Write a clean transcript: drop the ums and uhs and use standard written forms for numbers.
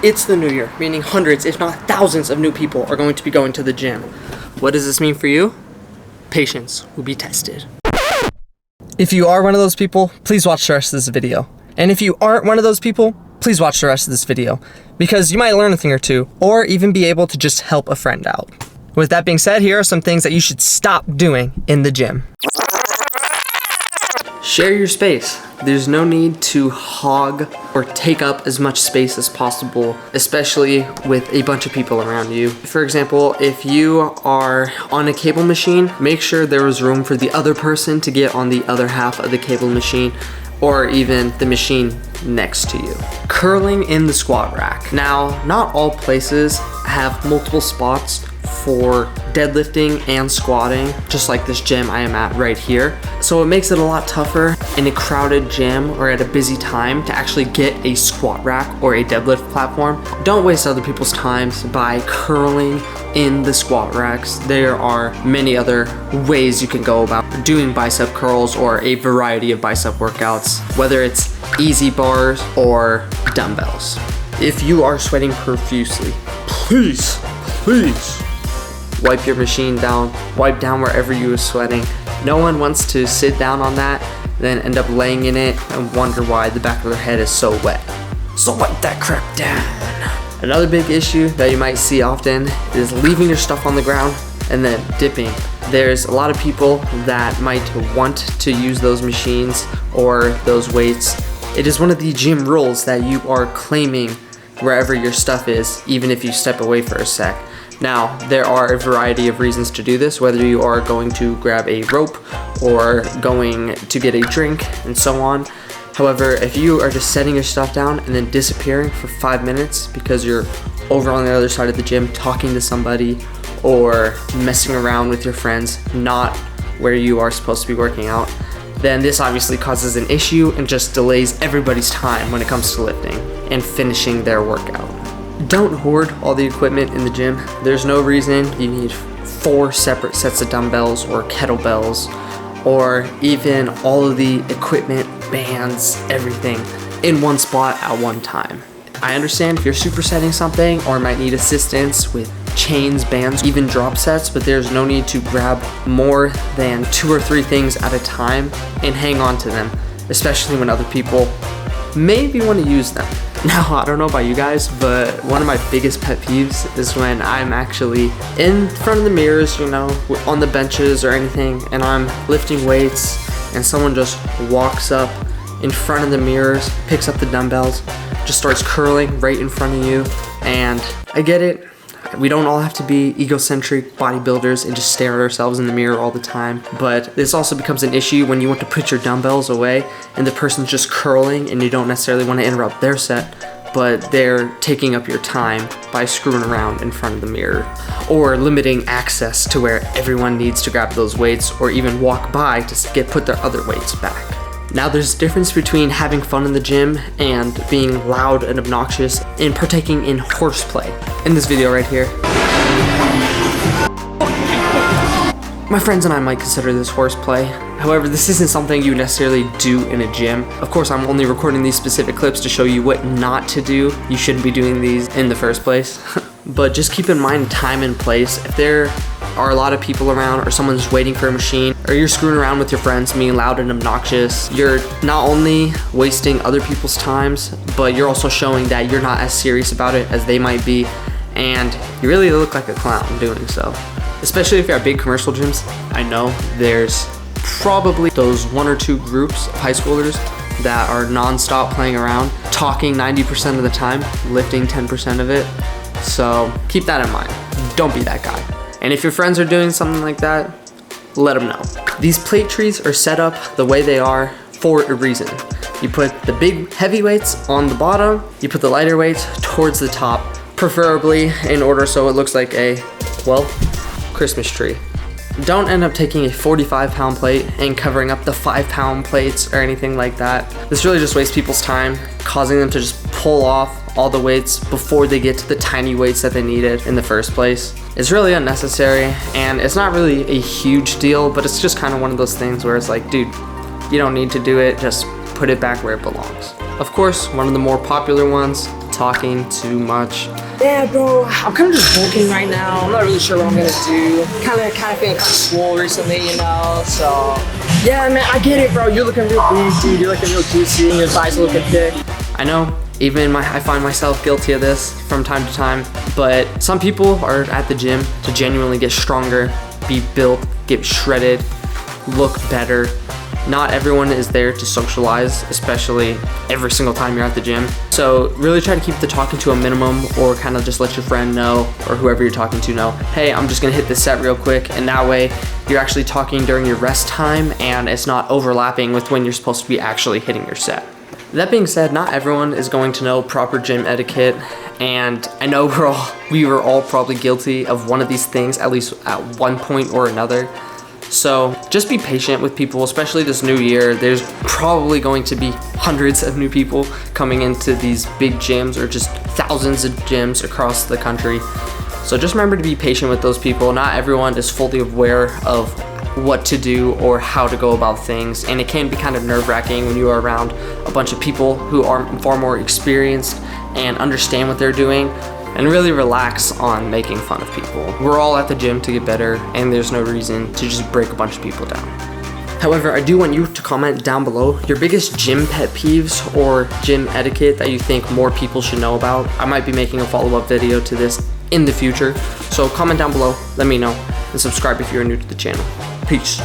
It's the new year, meaning hundreds, if not thousands of new people are going to be going to the gym. What does this mean for you? Patience will be tested. If you are one of those people, please watch the rest of this video. And if you aren't one of those people, please watch the rest of this video, because you might learn a thing or two, or even be able to just help a friend out. With that being said, here are some things that you should stop doing in the gym. Share your space. There's no need to hog or take up as much space as possible, especially with a bunch of people around you. For example, if you are on a cable machine, make sure there is room for the other person to get on the other half of the cable machine, or even the machine next to you. Curling in the squat rack. Now, not all places have multiple spots for deadlifting and squatting, just like this gym I am at right here. So it makes it a lot tougher in a crowded gym or at a busy time to actually get a squat rack or a deadlift platform. Don't waste other people's time by curling in the squat racks. There are many other ways you can go about doing bicep curls or a variety of bicep workouts, whether it's easy bars or dumbbells. If you are sweating profusely, please wipe your machine down, wipe down wherever you are sweating. No one wants to sit down on that, then end up laying in it and wonder why the back of their head is so wet. So wipe that crap down. Another big issue that you might see often is leaving your stuff on the ground and then dipping. There's a lot of people that might want to use those machines or those weights. It is one of the gym rules that you are claiming wherever your stuff is, even if you step away for a sec. Now, there are a variety of reasons to do this, whether you are going to grab a rope or going to get a drink and so on. However, if you are just setting your stuff down and then disappearing for 5 minutes because you're over on the other side of the gym talking to somebody or messing around with your friends, not where you are supposed to be working out, then this obviously causes an issue and just delays everybody's time when it comes to lifting and finishing their workout. Don't hoard all the equipment in the gym. There's no reason you need 4 separate sets of dumbbells or kettlebells, or even all of the equipment, bands, everything in one spot at one time. I understand if you're supersetting something or might need assistance with chains, bands, even drop sets, but there's no need to grab more than 2 or 3 things at a time and hang on to them, especially when other people maybe want to use them. Now, I don't know about you guys, but one of my biggest pet peeves is when I'm actually in front of the mirrors, you know, on the benches or anything, and I'm lifting weights, and someone just walks up in front of the mirrors, picks up the dumbbells, just starts curling right in front of you. And I get it. We don't all have to be egocentric bodybuilders and just stare at ourselves in the mirror all the time. But this also becomes an issue when you want to put your dumbbells away and the person's just curling and you don't necessarily want to interrupt their set, but they're taking up your time by screwing around in front of the mirror or limiting access to where everyone needs to grab those weights or even walk by to put their other weights back. Now, there's a difference between having fun in the gym and being loud and obnoxious and partaking in horseplay. In this video right here, my friends and I might consider this horseplay. However, this isn't something you necessarily do in a gym. Of course, I'm only recording these specific clips to show you what not to do. You shouldn't be doing these in the first place. But just keep in mind time and place. If there are a lot of people around or someone's waiting for a machine or you're screwing around with your friends being loud and obnoxious, you're not only wasting other people's times, but you're also showing that you're not as serious about it as they might be, and you really look like a clown doing so. Especially if you're at big commercial gyms. I know there's probably those 1 or 2 groups of high schoolers that are non-stop playing around, talking 90% of the time, lifting 10% of it. So keep that in mind. Don't be that guy. And if your friends are doing something like that, let them know. These plate trees are set up the way they are for a reason. You put the big heavy weights on the bottom, you put the lighter weights towards the top, preferably in order so it looks like a, well, Christmas tree. Don't end up taking a 45-pound plate and covering up the 5-pound plates or anything like that. This really just wastes people's time, causing them to just pull off all the weights before they get to the tiny weights that they needed in the first place. It's really unnecessary, and it's not really a huge deal, but it's just kind of one of those things where it's like, dude, you don't need to do it, just put it back where it belongs. Of course, one of the more popular ones talking too much. Yeah, bro, I'm kind of just bulking right now. I'm not really sure what I'm gonna do. Kind of feeling kind of swole recently, you know. So yeah, man, I get it, bro. You're looking real big, dude. You're looking real juicy, and your thighs are looking thick. I know, even I find myself guilty of this from time to time, but some people are at the gym to genuinely get stronger, be built, get shredded, look better. Not everyone is there to socialize, especially every single time you're at the gym. So really try to keep the talking to a minimum, or kind of just let your friend know, or whoever you're talking to know, hey, I'm just gonna hit this set real quick, and that way you're actually talking during your rest time and it's not overlapping with when you're supposed to be actually hitting your set. That being said, not everyone is going to know proper gym etiquette, and I know we were all probably guilty of one of these things, at least at one point or another. So just be patient with people, especially this new year. There's probably going to be hundreds of new people coming into these big gyms, or just thousands of gyms across the country. So just remember to be patient with those people. Not everyone is fully aware of what to do or how to go about things, and it can be kind of nerve-wracking when you are around a bunch of people who are far more experienced and understand what they're doing, and really relax on making fun of people. We're all at the gym to get better, and there's no reason to just break a bunch of people down. However, I do want you to comment down below your biggest gym pet peeves or gym etiquette that you think more people should know about. I might be making a follow-up video to this in the future, so comment down below, let me know, and subscribe if you're new to the channel. Peace.